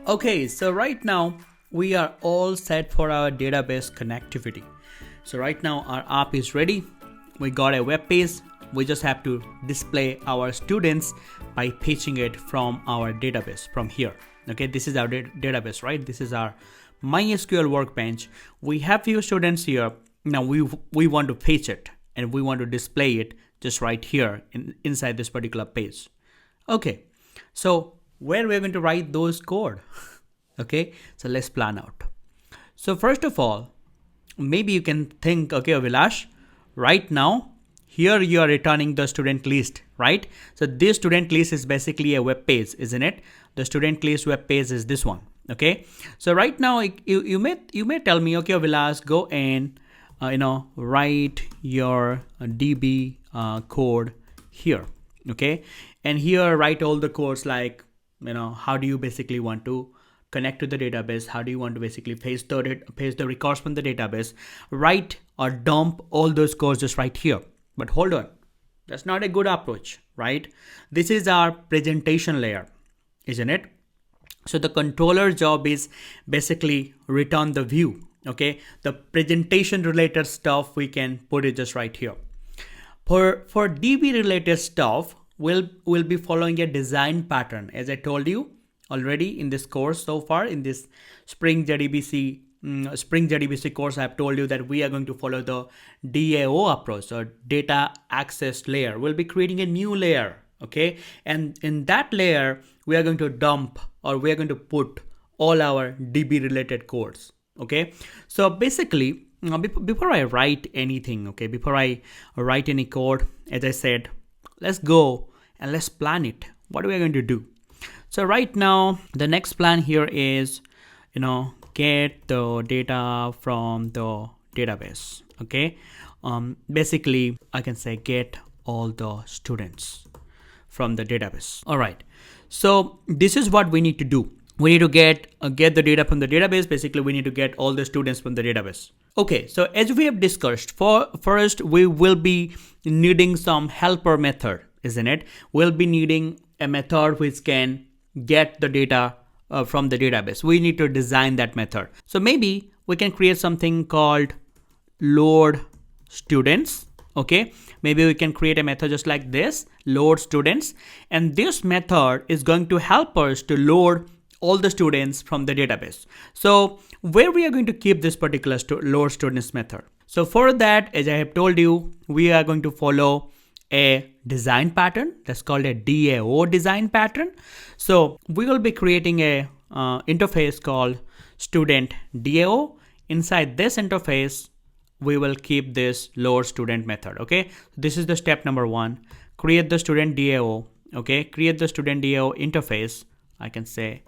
Okay, so right now we are all set for our database connectivity. So right now our app is ready. We got a web page. We just have to display our students by fetching it from our database from here. Okay, this is our database, right? This is our MySQL workbench. We have few students here. Now we want to fetch it and we want to display it just right here inside this particular page. Okay, so where we're going to write those code. Okay, so let's plan out. So first of all, maybe you can think, okay, Vilash, right now, here you are returning the student list, right? So this student list is basically a web page, isn't it? The student list web page is this one. Okay, so right now you may tell me, okay, Vilash, go and write your DB code here. Okay, and here write all the codes like, how do you basically want to connect to the database? How do you want to basically paste the records from the database? Write or dump all those codes just right here. But hold on, that's not a good approach, right? This is our presentation layer, isn't it? So the controller job is basically return the view. Okay, the presentation related stuff we can put it just right here. For DB related stuff, we'll be following a design pattern, as I told you already in this course so far. In this Spring JDBC course, I have told you that we are going to follow the DAO approach, or data access layer. We'll be creating a new layer, okay? And in that layer, we are going to dump, or we are going to put all our DB related codes, okay? So basically, before I write anything, okay, before I write any code, as I said, let's go and let's plan it. What are we going to do? So right now, the next plan here is, get the data from the database. Okay. Basically, I can say get all the students from the database. All right. So this is what we need to do. We need to get the data from the database. Basically, we need to get all the students from the database. Okay, so as we have discussed, first we will be needing some helper method, isn't it? We'll be needing a method which can get the data from the database. We need to design that method. So maybe we can create something called load students. Okay, maybe we can create a method just like this, load students, and this method is going to help us to load all the students from the database. So where we are going to keep this particular load students method. So for that, as I have told you, we are going to follow a design pattern that's called a DAO design pattern. So we will be creating a interface called student DAO. Inside this interface, we will keep this load student method. Okay, this is the step number one. Create the student DAO. Okay, create the student DAO interface. I can say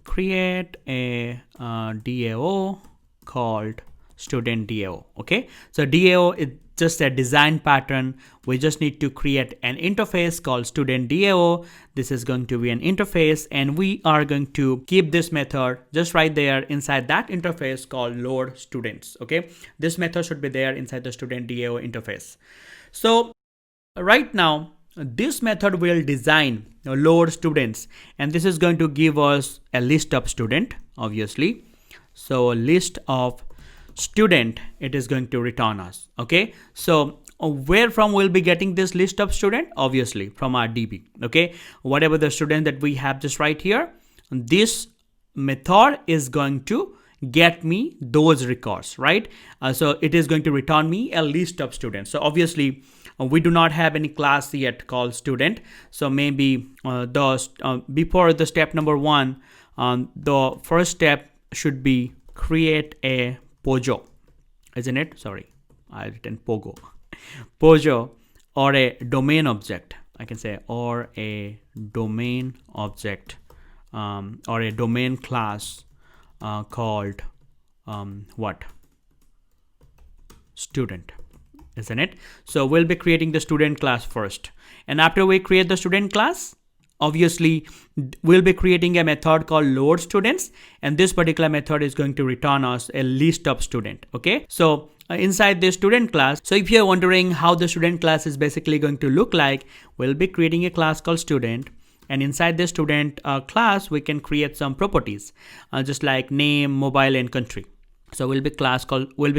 create a DAO called student DAO. Okay, so DAO is just a design pattern. We just need to create an interface called student DAO. This is going to be an interface, and we are going to keep this method just right there inside that interface called load students. Okay, this method should be there inside the student DAO interface. So right now, this method will design load students, and this is going to give us a list of student, obviously. So a list of student, it is going to return us. Okay, so where from we'll be getting this list of student? Obviously from our DB. Okay, whatever the student that we have just right here, this method is going to get me those records, right? So it is going to return me a list of students. So obviously we do not have any class yet called student. So maybe before the step number one, the first step should be create a Pojo, isn't it? Sorry, I written Pogo. Pojo, or a domain object. I can say, or a domain object, or a domain class called what? Student, isn't it? So we'll be creating the student class first, and after we create the student class, obviously we'll be creating a method called load students, and this particular method is going to return us a list of student. Okay, so inside the student class, so if you're wondering how the student class is basically going to look like, we'll be creating a class called student, and inside the student class we can create some properties, just like name, mobile, and country. So we'll be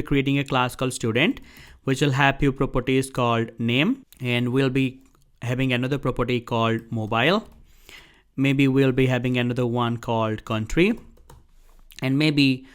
creating a class called student, which will have few properties called name, and we'll be having another property called mobile. Maybe we'll be having another one called country, and maybe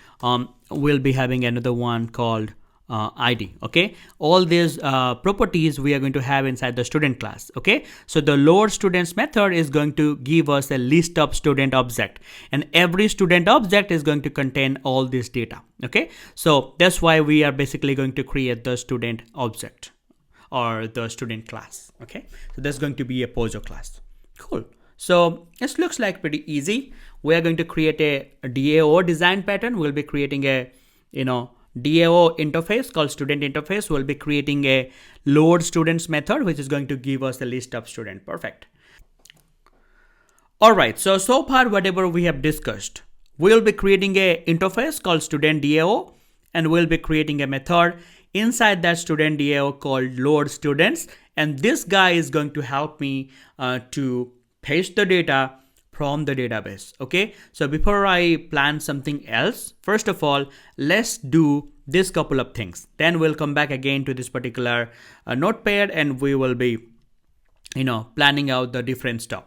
we'll be having another one called ID. Okay, all these properties we are going to have inside the student class. Okay, so the load students method is going to give us a list of student object, and every student object is going to contain all this data. Okay, so that's why we are basically going to create the student object or the student class. Okay, so that's going to be a POJO class. Cool. So this looks like pretty easy. We are going to create a DAO design pattern. We'll be creating a DAO interface called student interface. We'll be creating a load students method, which is going to give us a list of student. Perfect. All right. So far, whatever we have discussed, we'll be creating a interface called student DAO, and we'll be creating a method inside that student DAO called load students. And this guy is going to help me to paste the data from the database. Okay, so before I plan something else, first of all, let's do this couple of things. Then we'll come back again to this particular notepad, and we will be planning out the different stuff.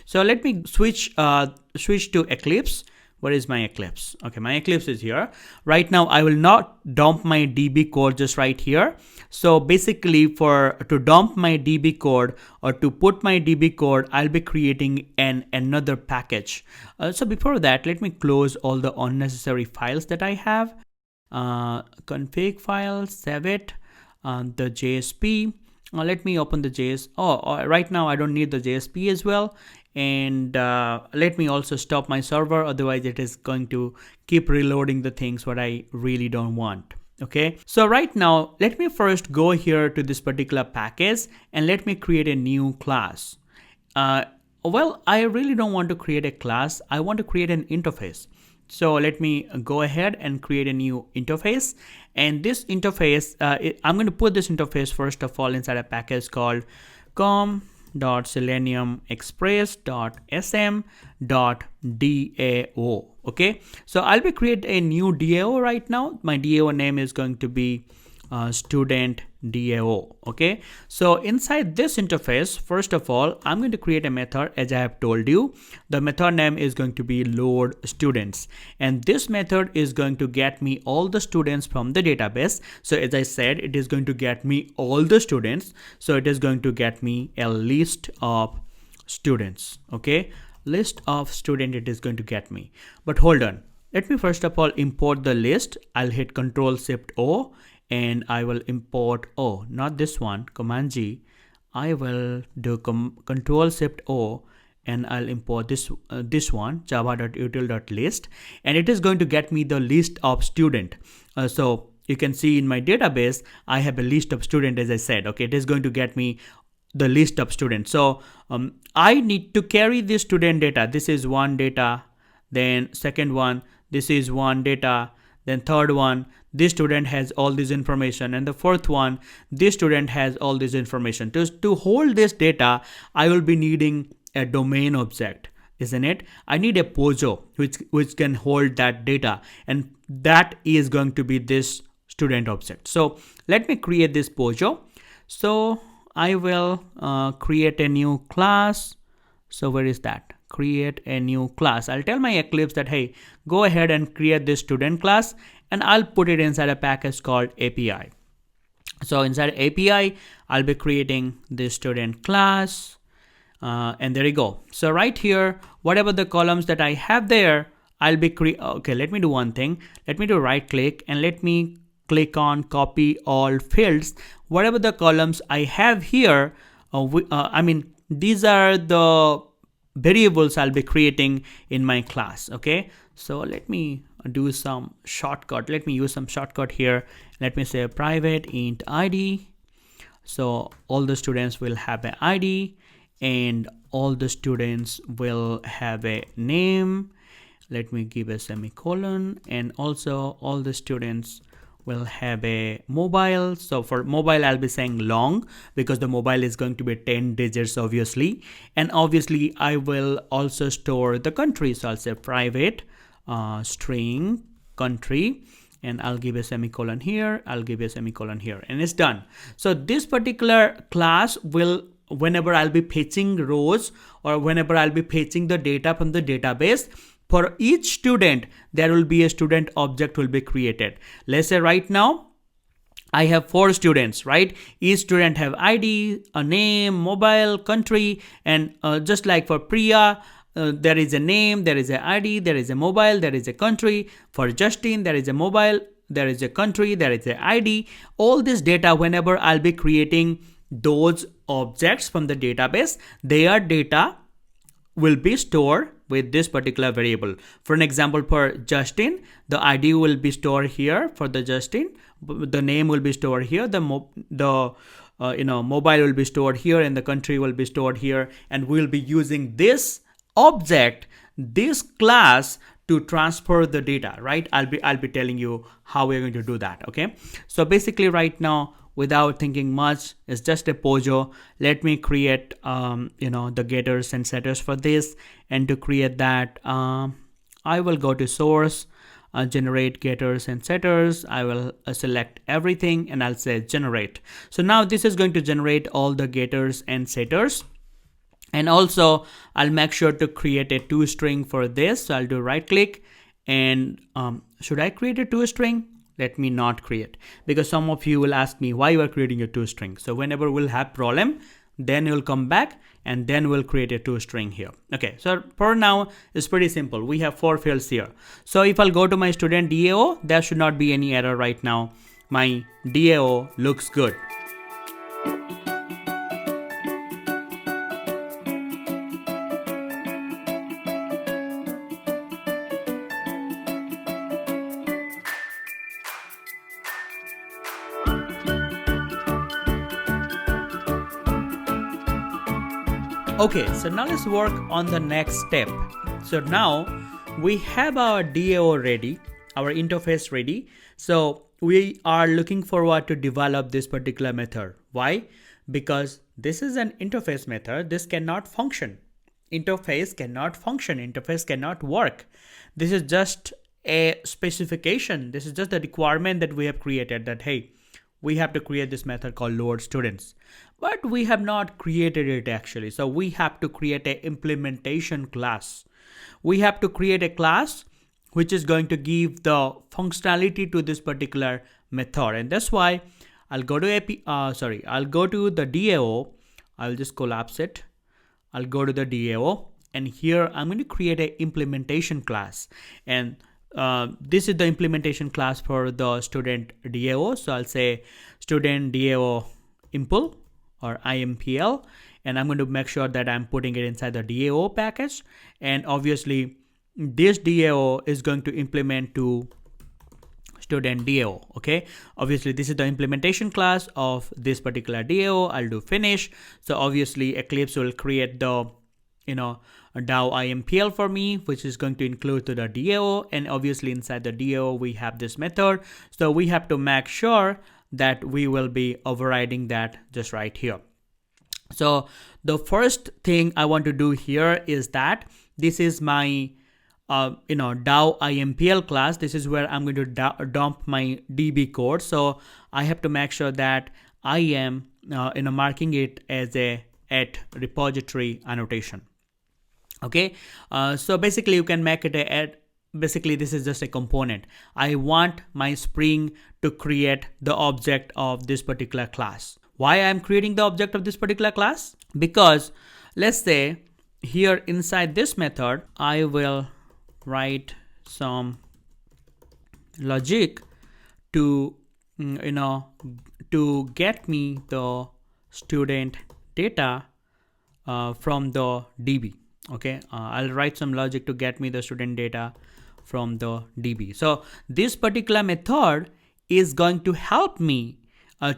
So let me switch to Eclipse. Where is my Eclipse? Okay, my Eclipse is here. Right now, I will not dump my DB code just right here. So basically, to dump my DB code or to put my DB code, I'll be creating another package. So before that, let me close all the unnecessary files that I have. Config file, save it, the JSP. Let me open the JS. Right now I don't need the JSP as well. And let me also stop my server, otherwise it is going to keep reloading the things what I really don't want. Okay, so right now let me first go here to this particular package and let me create a new class. Well, I really don't want to create a class. I want to create an interface. So let me go ahead and create a new interface, and this interface I'm going to put this interface first of all inside a package called com.seleniumexpress.sm.dao. Okay, so I'll be create a new DAO right now. My DAO name is going to be student DAO. Okay, so inside this interface, first of all, I'm going to create a method. As I have told you, the method name is going to be load students, and this method is going to get me all the students from the database. So as I said, it is going to get me all the students, so it is going to get me a list of students. Okay, list of student it is going to get me. But hold on, let me first of all import the list. I'll hit Ctrl+Shift+O, and I will import, not this one, Command G. I will do Ctrl+Shift+O, and I'll import this one, java.util.list, and it is going to get me the list of student. So you can see in my database I have a list of student, as I said. Okay, it is going to get me the list of students. So I need to carry this student data. This is one data, then second one, this is one data, then third one, this student has all this information, and the fourth one, this student has all this information. To hold this data, I will be needing a domain object, isn't it? I need a POJO which can hold that data, and that is going to be this student object. So let me create this POJO. So I will create a new class. So where is that? Create a new class. I'll tell my Eclipse that, hey, go ahead and create this student class, and I'll put it inside a package called API. So inside API, I'll be creating this student class, and there you go. So right here, whatever the columns that I have there, I'll be okay, let me do one thing. Let me do right click and let me click on copy all fields. Whatever the columns I have here, these are the variables I'll be creating in my class. Okay, so let me do some shortcut. Let me use some shortcut here. Let me say private int ID. So all the students will have an ID, and all the students will have a name. Let me give a semicolon, and also all the students we'll have a mobile. So for mobile, I'll be saying long because the mobile is going to be 10 digits, obviously. And obviously, I will also store the country. So I'll say private string country, and I'll give a semicolon here. I'll give a semicolon here, and it's done. So this particular class will, whenever I'll be fetching rows or whenever I'll be fetching the data from the database, for each student, there will be a student object will be created. Let's say right now, I have 4 students, right? Each student have ID, a name, mobile, country, and just like for Priya, there is a name, there is an ID, there is a mobile, there is a country. For Justin, there is a mobile, there is a country, there is an ID. All this data, whenever I'll be creating those objects from the database, their data will be stored with this particular variable. For an example, for Justin, the ID will be stored here for the Justin. The name will be stored here. The mobile will be stored here, and the country will be stored here. And we'll be using this object, this class, to transfer the data, right? I'll be telling you how we're going to do that. Okay. So basically, right now, without thinking much, it's just a Pojo. Let me create the getters and setters for this. And to create that, I will go to source, generate getters and setters. I will select everything, and I'll say generate. So now this is going to generate all the getters and setters. And also I'll make sure to create a toString for this. So I'll do right click, and should I create a toString? Let me not create, because some of you will ask me why you are creating a toString. So whenever we'll have problem, then you'll come back and then we'll create a toString here. Okay, so for now it's pretty simple. We have 4 fields here. So if I'll go to my student DAO, there should not be any error right now. My DAO looks good. Okay, so now let's work on the next step. So now we have our DAO ready, our interface ready. So we are looking forward to develop this particular method. Why? Because this is an interface method. This cannot function. Interface cannot function. Interface cannot work. This is just a specification. This is just a requirement that we have created, that, hey, we have to create this method called load students. But we have not created it actually. So we have to create an implementation class. We have to create a class which is going to give the functionality to this particular method. And that's why I'll go to I'll go to the DAO. I'll just collapse it. I'll go to the DAO, and here I'm going to create an implementation class. And this is the implementation class for the student DAO. So I'll say student DAO impl or IMPL, and I'm going to make sure that I'm putting it inside the DAO package. And obviously this DAO is going to implement to student DAO. Okay, obviously this is the implementation class of this particular DAO. I'll do finish. So obviously Eclipse will create the DAO IMPL for me, which is going to include to the DAO. And obviously inside the DAO we have this method. So we have to make sure that we will be overriding that just right here. So the first thing I want to do here is that this is my DAO IMPL class. This is where I'm going to dump my DB code. So I have to make sure that I am marking it as a at repository annotation. Okay, so basically you can make it at, basically this is just a component. I want my Spring to create the object of this particular class. Why I'm creating the object of this particular class? Because let's say here inside this method, I will write some logic to to get me the student data from the DB. Okay, I'll write some logic to get me the student data from the DB. So this particular method is going to help me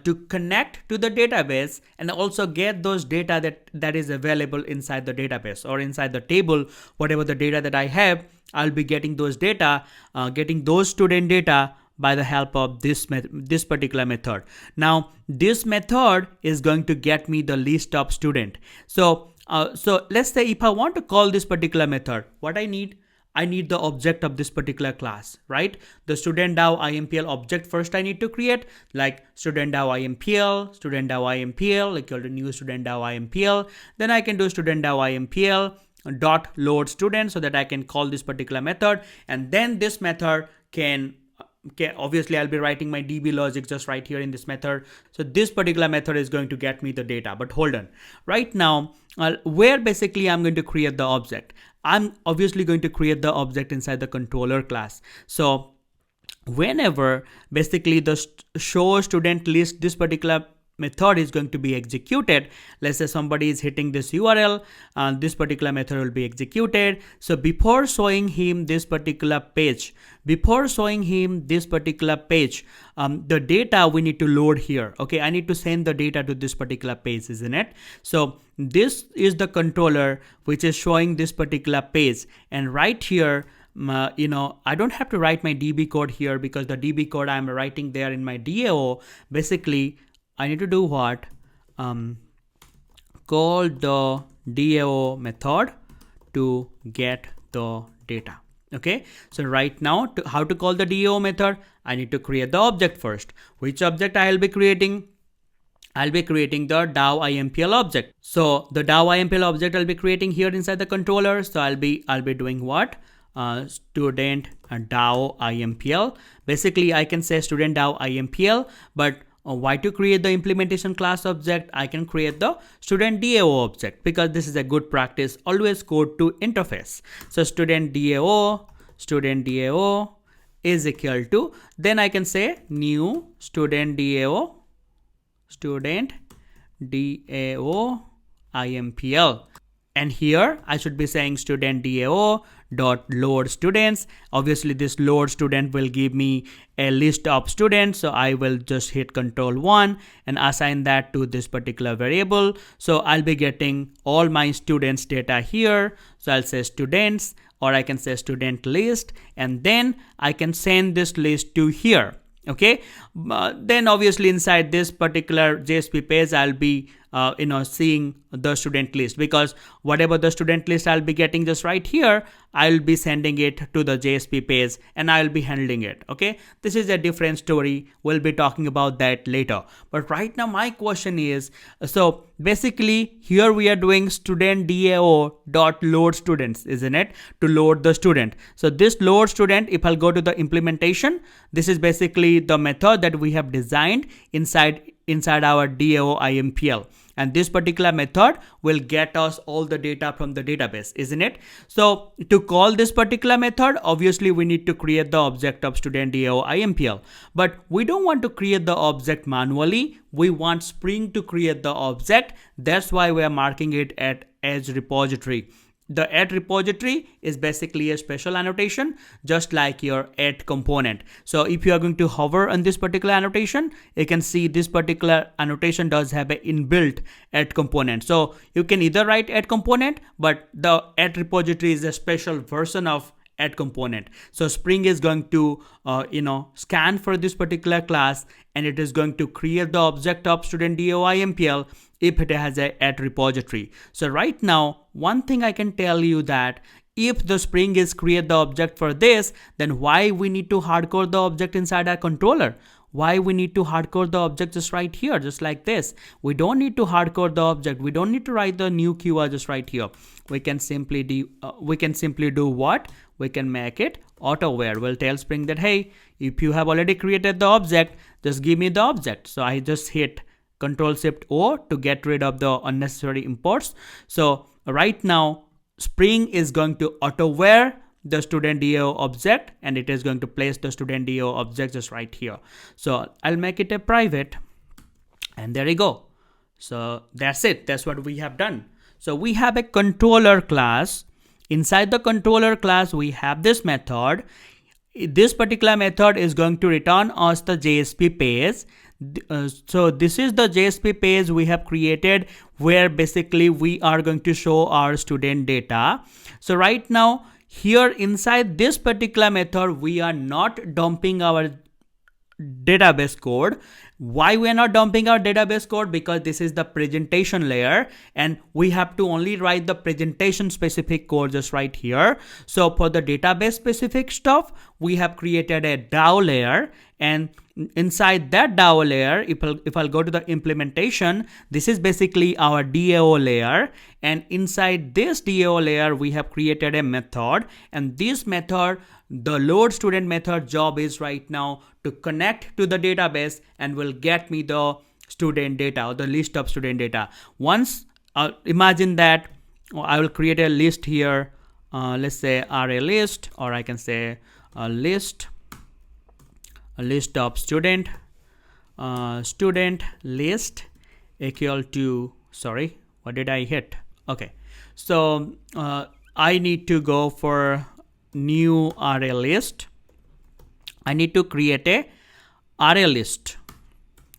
to connect to the database and also get those data that is available inside the database or inside the table. Whatever the data that I have, I'll be getting those data, getting those student data by the help of this particular method. Now this method is going to get me the list of student. So let's say if I want to call this particular method, what I need the object of this particular class, right? The student DAO IMPL object first I need to create, like student DAO IMPL equal to new student DAO IMPL. Then I can do student DAO IMPL dot load student, so that I can call this particular method, and then this method can obviously I'll be writing my DB logic just right here in this method. So this particular method is going to get me the data. But hold on, right now where basically I'm going to create the object, I'm obviously going to create the object inside the controller class. So whenever basically the show student list, this particular method is going to be executed. Let's say somebody is hitting this URL, this particular method will be executed. So before showing him this particular page, the data we need to load here. Okay, I need to send the data to this particular page, isn't it? So this is the controller which is showing this particular page, and right here I don't have to write my DB code here, because the DB code I'm writing there in my DAO. Basically I need to do what? Call the DAO method to get the data. Okay, so right now how to call the DAO method, I need to create the object first. Which object I'll be creating? I'll be creating the DAO IMPL object. So the DAO IMPL object I'll be creating here inside the controller. So I'll be doing what? Student DAO IMPL. Basically I can say student DAO IMPL, but why to create the implementation class object? I can create the student DAO object, because this is a good practice. Always code to interface. So student DAO is equal to, then I can say new student DAO IMPL. And here I should be saying student DAO dot load students. Obviously this load student will give me a list of students, so I will just hit Control+1 and assign that to this particular variable. So I'll be getting all my students data here. So I'll say students, or I can say student list, and then I can send this list to here. Okay, then obviously inside this particular JSP page I'll be seeing the student list, because whatever the student list I'll be getting just right here, I'll be sending it to the JSP page and I'll be handling it. Okay, this is a different story, we'll be talking about that later. But right now my question is, so basically here we are doing student DAO dot load students, isn't it, to load the student. So this load student, if I'll go to the implementation, this is basically the method that we have designed inside our DAO IMPL, and this particular method will get us all the data from the database, isn't it? So to call this particular method, obviously we need to create the object of student DAO IMPL, but we don't want to create the object manually. We want Spring to create the object. That's why we are marking it at as repository. The add repository is basically a special annotation, just like your add component. So if you are going to hover on this particular annotation, you can see this particular annotation does have an inbuilt add component. So you can either write add component, but the add repository is a special version of add component. So Spring is going to scan for this particular class, and it is going to create the object of student DAO IMPL if it has a add repository. So right now, one thing I can tell you that if the Spring is create the object for this, then why we need to hardcode the object inside our controller? Why we need to hardcode the object just right here, just like this? We don't need to hardcode the object. We don't need to write the new keyword just right here. We can simply do what? We can make it auto-where. We'll tell Spring that, hey, if you have already created the object, just give me the object. So I just hit Control-Shift-O to get rid of the unnecessary imports. So right now, Spring is going to auto-where the student DAO object, and it is going to place the student DAO object just right here. So I'll make it a private, and there you go. So that's it. That's what we have done. So we have a controller class. Inside the controller class, we have this method. This particular method is going to return us the JSP page. So this is the JSP page we have created, where basically we are going to show our student data. So right now, here inside this particular method, we are not dumping our database code. Why we are not dumping our database code? Because this is the presentation layer and we have to only write the presentation specific code just right here. So for the database specific stuff, we have created a DAO layer, and inside that DAO layer, if I'll go to the implementation, this is basically our DAO layer, and inside this DAO layer we have created a method, and this method, the load student method job is right now to connect to the database and will get me the student data or the list of student data. Once imagine that I will create a list here, let's say array list, or I can say a list of student list equal to, sorry, what did I hit? Okay, so I need to go for new array list. I need to create a array list.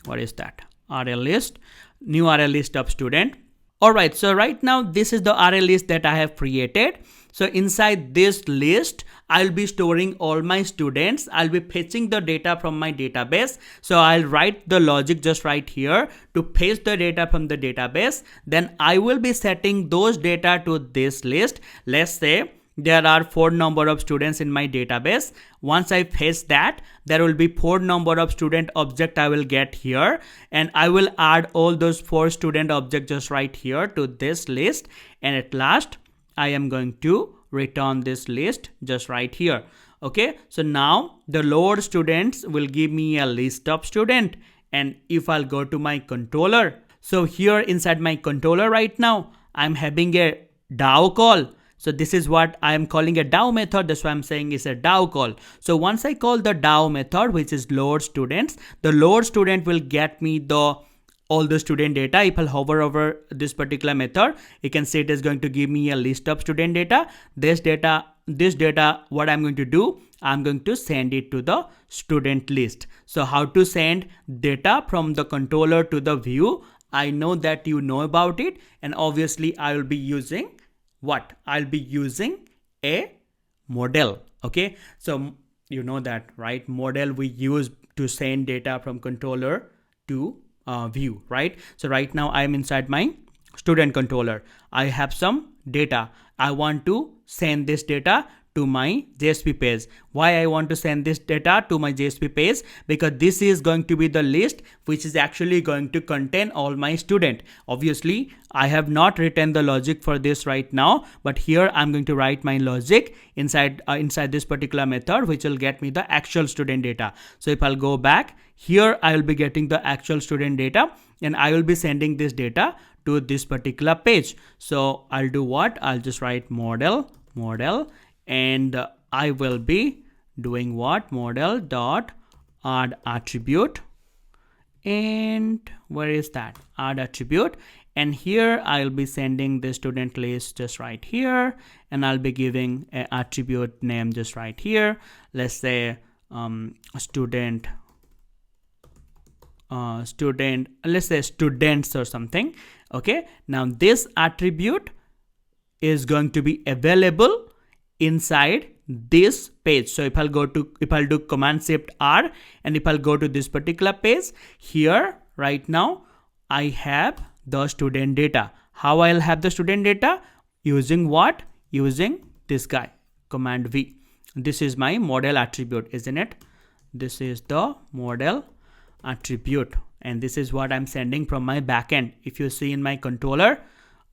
What is that? Array list, new array list of student. All right, so right now this is the array list that I have created. So inside this list, I'll be storing all my students. I'll be fetching the data from my database. So I'll write the logic just right here to fetch the data from the database. Then I will be setting those data to this list. Let's say there are 4 number of students in my database. Once I fetch that, there will be 4 number of student object I will get here, and I will add all those 4 student objects just right here to this list, and at last I am going to return this list just right here. Okay, so now the load students will give me a list of student, and if I'll go to my controller, so here inside my controller right now I'm having a DAO call. So this is what I am calling a DAO method. That's why I'm saying it's a DAO call. So once I call the DAO method, which is load students, the load student will get me all the student data. If I'll hover over this particular method, you can see it is going to give me a list of student data. This data, what I'm going to do, I'm going to send it to the student list. So how to send data from the controller to the view? I know that you know about it, and obviously I will be using what? I'll be using a model. Okay, so you know that, right? Model we use to send data from controller to view, right? So right now I'm inside my student controller. I have some data. I want to send this data to my JSP page. Why I want to send this data to my JSP page? Because this is going to be the list which is actually going to contain all my student. Obviously, I have not written the logic for this right now, but here I'm going to write my logic inside this particular method, which will get me the actual student data. So if I'll go back here, I will be getting the actual student data, and I will be sending this data to this particular page. So I'll do what? I'll just write model, and I will be doing what? Model dot add attribute, and where is that? Add attribute, and here I'll be sending the student list just right here, and I'll be giving an attribute name just right here. Let's say student, let's say students or something. Okay, now this attribute is going to be available inside this page. So if I'll do Command Shift R, and if I'll go to this particular page, here right now I have the student data. How I'll have the student data? Using what? Using this guy, Command V. This is my model attribute, isn't it? This is the model attribute, and this is what I'm sending from my backend. If you see in my controller,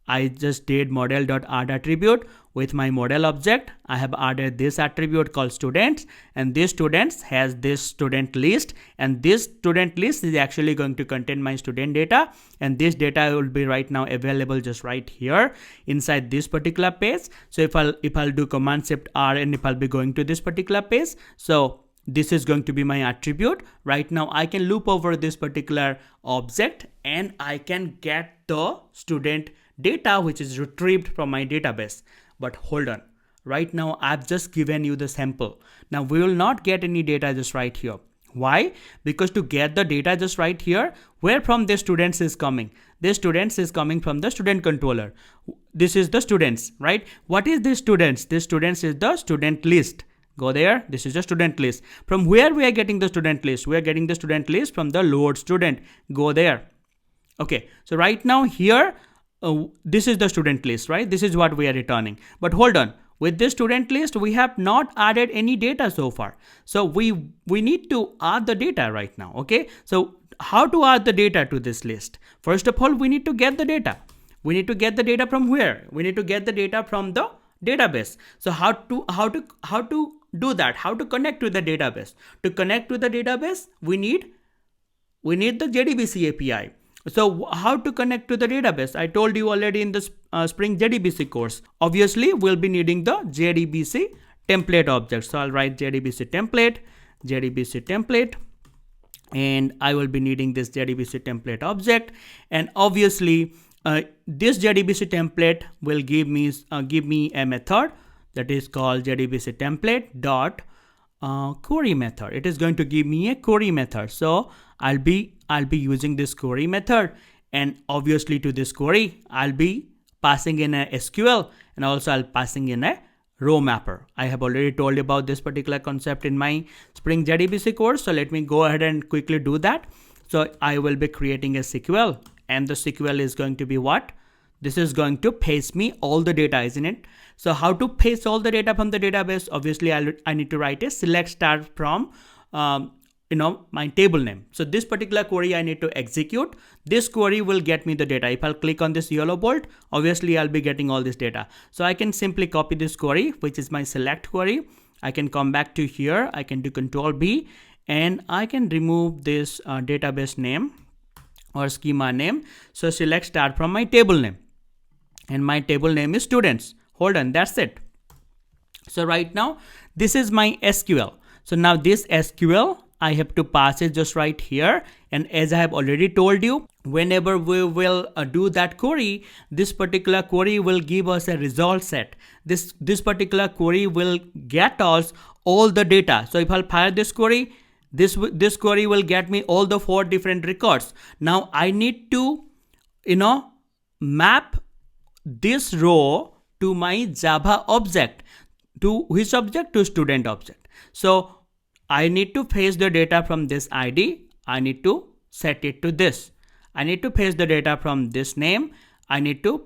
I just did model.add attribute with my model object. I have added this attribute called students, and this students has this student list, and this student list is actually going to contain my student data, and this data will be right now available just right here inside this particular page. So if I'll do Command Shift R, and if I'll be going to this particular page, so this is going to be my attribute. Right now I can loop over this particular object, and I can get the student data which is retrieved from my database. But hold on, right now I've just given you the sample. Now we will not get any data just right here. Why? Because to get the data just right here, where from the students is coming? The students is coming from the student controller. This is the students, right? What is the students? The students is the student list. Go there. This is the student list. From where we are getting the student list? We are getting the student list from the load student. Go there. Okay, so right now here, this is the student list, right? This is what we are returning. But hold on, with this student list, we have not added any data so far. So we need to add the data right now, okay? So how to add the data to this list? First of all, we need to get the data. We need to get the data from where? We need to get the data from the database. So how to do that? How to connect to the database? To connect to the database, we need the JDBC API. So how to connect to the database? I told you already in the Spring JDBC course. Obviously, we'll be needing the JDBC template object. So I'll write JDBC template, and I will be needing this JDBC template object. And obviously, this JDBC template will give me a method that is called JDBC template dot query method. It is going to give me a query method. So I'll be using this query method, and obviously to this query I'll be passing in a SQL, and also I'll passing in a row mapper. I have already told you about this particular concept in my Spring JDBC course, so let me go ahead and quickly do that. So I will be creating a SQL, and the SQL is going to be what? This is going to paste me all the data, isn't it? So how to paste all the data from the database? Obviously, I need to write a select star from my table name. So this particular query I need to execute. This query will get me the data. If I'll click on this yellow bolt, obviously I'll be getting all this data. So I can simply copy this query, which is my select query. I can come back to here. I can do Control B, and I can remove this database name or schema name. So select star from my table name, and my table name is students. Hold on, that's it. So right now, this is my SQL. So now this SQL, I have to pass it just right here. And as I have already told you, whenever we will do that query, this particular query will give us a result set. This particular query will get us all the data. So if I'll fire this query, this query will get me all the 4 different records. Now I need to, map this row to my Java object. To which object? To student object. So I need to fetch the data from this ID. I need to set it to this. I need to fetch the data from this name. I need to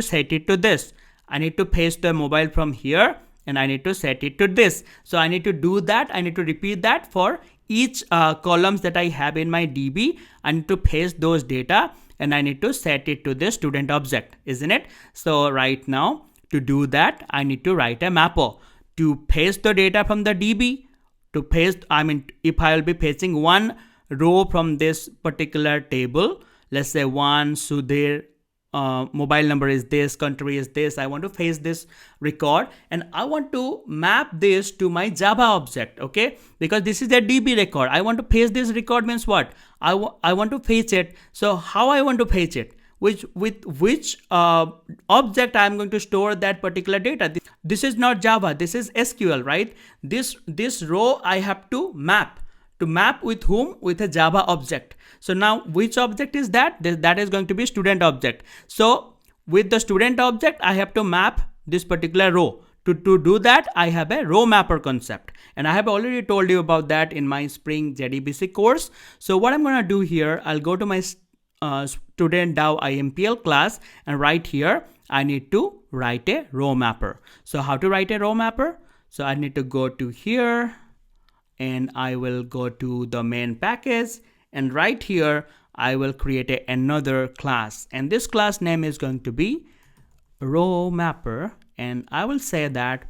set it to this. I need to fetch the mobile from here, and I need to set it to this. So I need to do that. I need to repeat that for each columns that I have in my DB. I need to paste those data, and I need to set it to the student object, isn't it? So right now, to do that, I need to write a mapper to paste the data from the DB. If I will be pasting one row from this particular table, let's say one Sudhir, mobile number is this, country is this, I want to paste this record, and I want to map this to my Java object, okay? Because this is a DB record. I want to paste this record means what? I want to fetch it. So how I want to fetch it? With which object I am going to store that particular data? This is not Java, this is SQL, right? This row I have to map. To map with whom? With a Java object. So now which object is that? That is going to be student object. So with the student object, I have to map this particular row. To do that, I have a row mapper concept, and I have already told you about that in my Spring JDBC course. So what I'm going to do here, I'll go to my student DAO IMPL class, and right here I need to write a row mapper. So how to write a row mapper? So I need to go to here, and I will go to the main package, and right here I will create another class, and this class name is going to be row mapper, and I will say that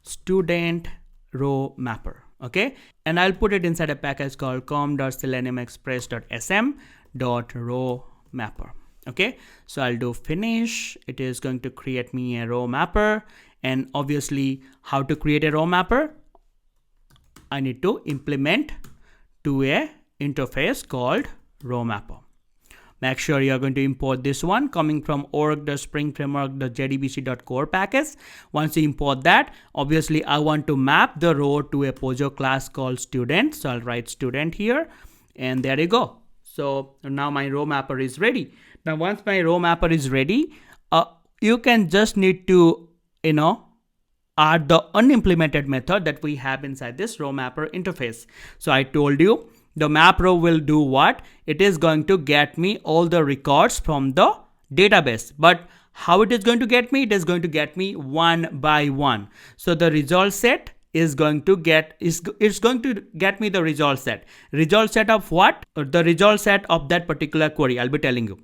student row mapper, okay? And I'll put it inside a package called com.seleniumexpress.sm.row mapper. Okay, so I'll do finish. It is going to create me a row mapper, and obviously how to create a row mapper, I need to implement to a interface called row mapper. Make sure you are going to import this one coming from org.springframework.jdbc.core package. Once you import that, obviously I want to map the row to a Pojo class called student. So I'll write student here, and there you go. So now my row mapper is ready. Now once my row mapper is ready, you can just need to, are the unimplemented method that we have inside this row mapper interface. So I told you the map row will do what? It is going to get me all the records from the database. But how it is going to get me? It is going to get me one by one. So the result set is going to get me the result set. Result set of what? The result set of that particular query. I'll be telling you.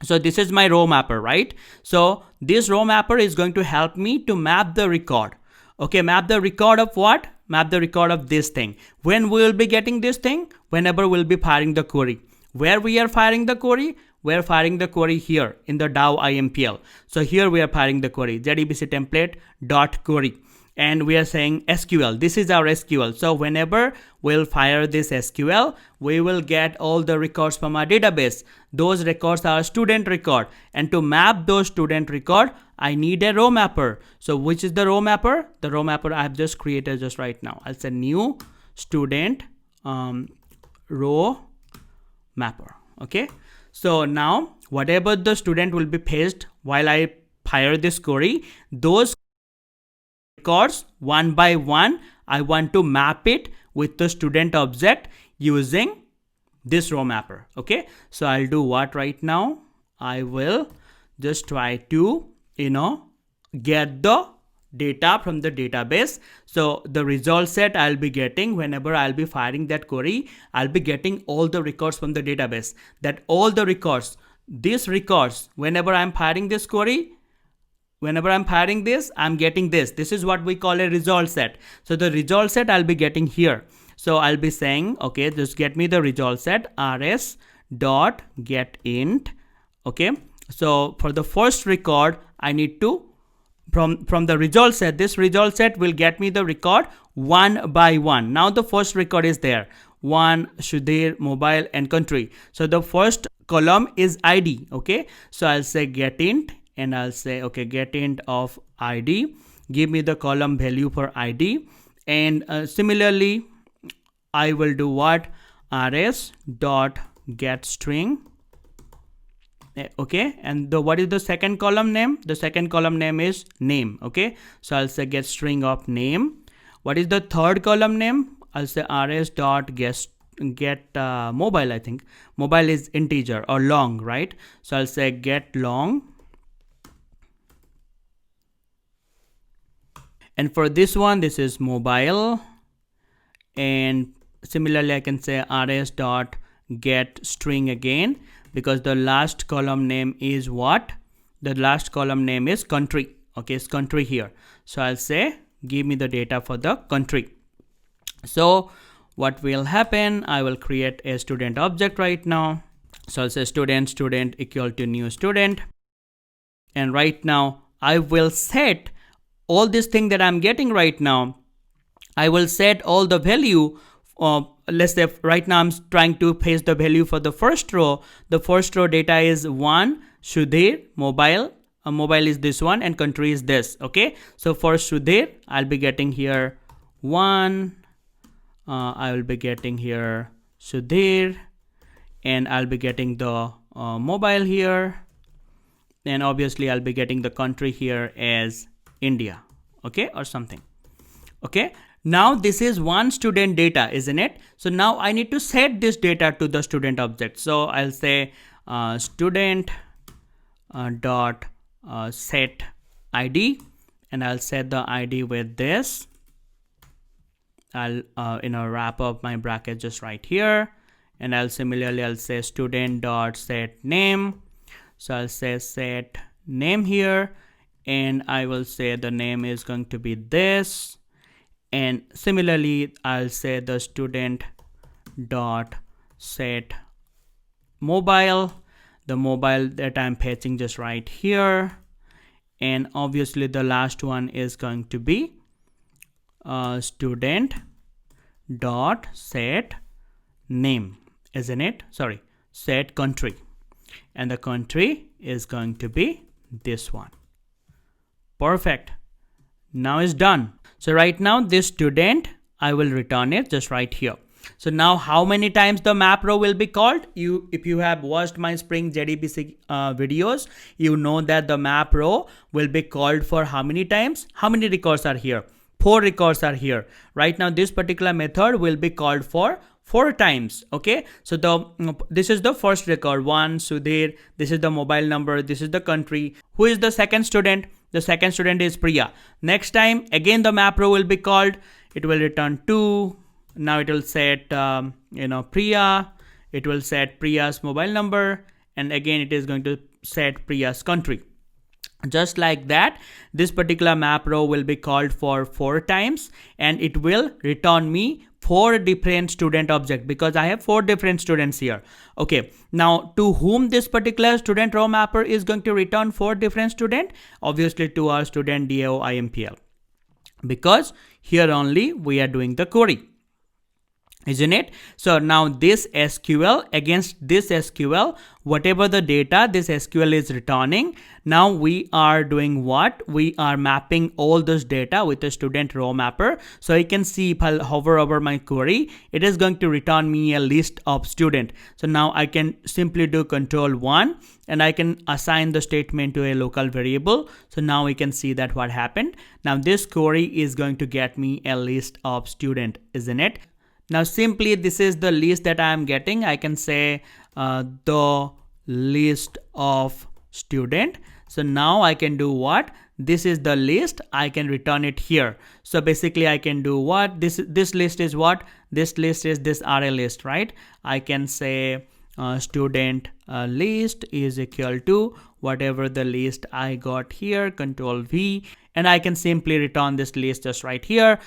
So this is my row mapper, right? So this row mapper is going to help me to map the record. Okay, map the record of what? Map the record of this thing. When we will be getting this thing? Whenever we'll be firing the query. Where we are firing the query? We're firing the query here in the DAO IMPL. So here we are firing the query, JDBC template dot query. And we are saying SQL. This is our SQL. So whenever we'll fire this SQL, we will get all the records from our database. Those records are student record. And to map those student record, I need a row mapper. So which is the row mapper? The row mapper I have just created just right now. I'll say new student row mapper. Okay. So now whatever the student will be paged while I fire this query, those records one by one, I want to map it with the student object using this row mapper. Okay, so I'll do what right now? I will just try to, get the data from the database. So the result set I'll be getting whenever I'll be firing that query, I'll be getting all the records from the database. That all the records, these records, whenever I'm firing this query, whenever I'm firing this, I'm getting this. This is what we call a result set. So the result set I'll be getting here. So I'll be saying, okay, just get me the result set rs dot get int. Okay. So for the first record, I need to, from the result set, this result set will get me the record one by one. Now the first record is there. One, Sudhir, mobile and country. So the first column is ID. Okay. So I'll say get int. And I'll say, okay, get int of ID, give me the column value for ID. And similarly, I will do what? rs dot get string. Okay, and what is the second column name? The second column name is name. Okay, so I'll say get string of name. What is the third column name? I'll say rs dot get mobile. I think mobile is integer or long, right? So I'll say get long. And for this one, this is mobile. And similarly, I can say rs dot get string again, because the last column name is what? The last column name is country. Okay, it's country here. So I'll say give me the data for the country. So what will happen? I will create a student object right now. So I'll say student equal to new student. And right now I will set all this thing that I'm getting right now. I will set all the value. Let's say right now I'm trying to paste the value for the first row. The first row data is 1, Sudhir, mobile. Mobile is this one and country is this. Okay. So for Sudhir, I'll be getting here 1. I will be getting here Sudhir. And I'll be getting the mobile here. And obviously I'll be getting the country here as India, okay, or something. Okay, now this is one student data, isn't it? So now I need to set this data to the student object. So I'll say student dot set ID, and I'll set the ID with this. I'll wrap up my bracket just right here, and I'll say student dot set name. So I'll say set name here. And I will say the name is going to be this. And similarly, I'll say the student dot set mobile, the mobile that I'm fetching just right here. And obviously the last one is going to be student dot set name, isn't it? Sorry, set country. And the country is going to be this one. Perfect. Now it's done. So right now this student, I will return it just right here. So now how many times the map row will be called? If you have watched my Spring JDBC videos, you know that the map row will be called for how many times? How many records are here? 4 records are here. Right now this particular method will be called for 4 times. Okay, so this is the first record, 1 Sudhir, this is the mobile number, this is the country. Who is the second student? The second student is Priya. Next time again the map row will be called. It will return 2. Now it will set Priya, it will set Priya's mobile number, and again it is going to set Priya's country. Just like that, this particular map row will be called for 4 times, and it will return me 4 different student object, because I have 4 different students here. Okay, now to whom this particular student row mapper is going to return 4 different student? Obviously to our student DAO IMPL, because here only we are doing the query, isn't it? So now this SQL against this SQL, whatever the data this SQL is returning, now we are doing what? We are mapping all this data with a student row mapper. So you can see if I'll hover over my query, it is going to return me a list of student. So now I can simply do Control+1 and I can assign the statement to a local variable. So now we can see that what happened. Now this query is going to get me a list of student, isn't it? Now simply this is the list that I am getting. I can say the list of student. So now I can do what? This is the list. I can return it here. So basically I can do what? This list is what? This list is this array list, right? I can say student list is equal to whatever the list I got here, Control+V, and I can simply return this list just right here.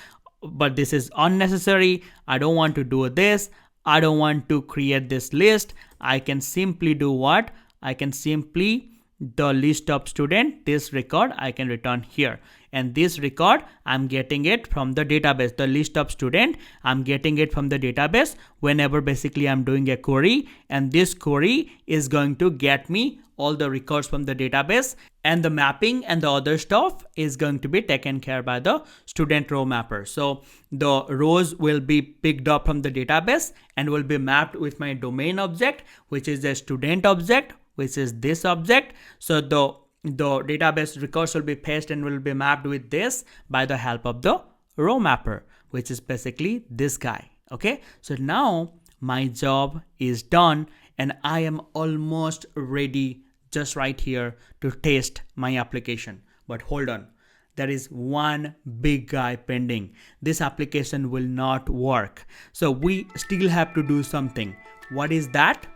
But this is unnecessary. I don't want to do this. I don't want to create this list. I can simply do what? I can simply the list of student, this record I can return here, and this record I'm getting it from the database. The list of student I'm getting it from the database whenever basically I'm doing a query, and this query is going to get me all the records from the database, and the mapping and the other stuff is going to be taken care by the student row mapper. So the rows will be picked up from the database and will be mapped with my domain object, which is a student object, which is this object. So the database records will be fetched and will be mapped with this by the help of the row mapper, which is basically this guy. Okay, so now my job is done and I am almost ready just right here to test my application. But hold on, there is one big guy pending. This application will not work. So we still have to do something. What is that?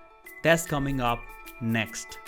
That's coming up next.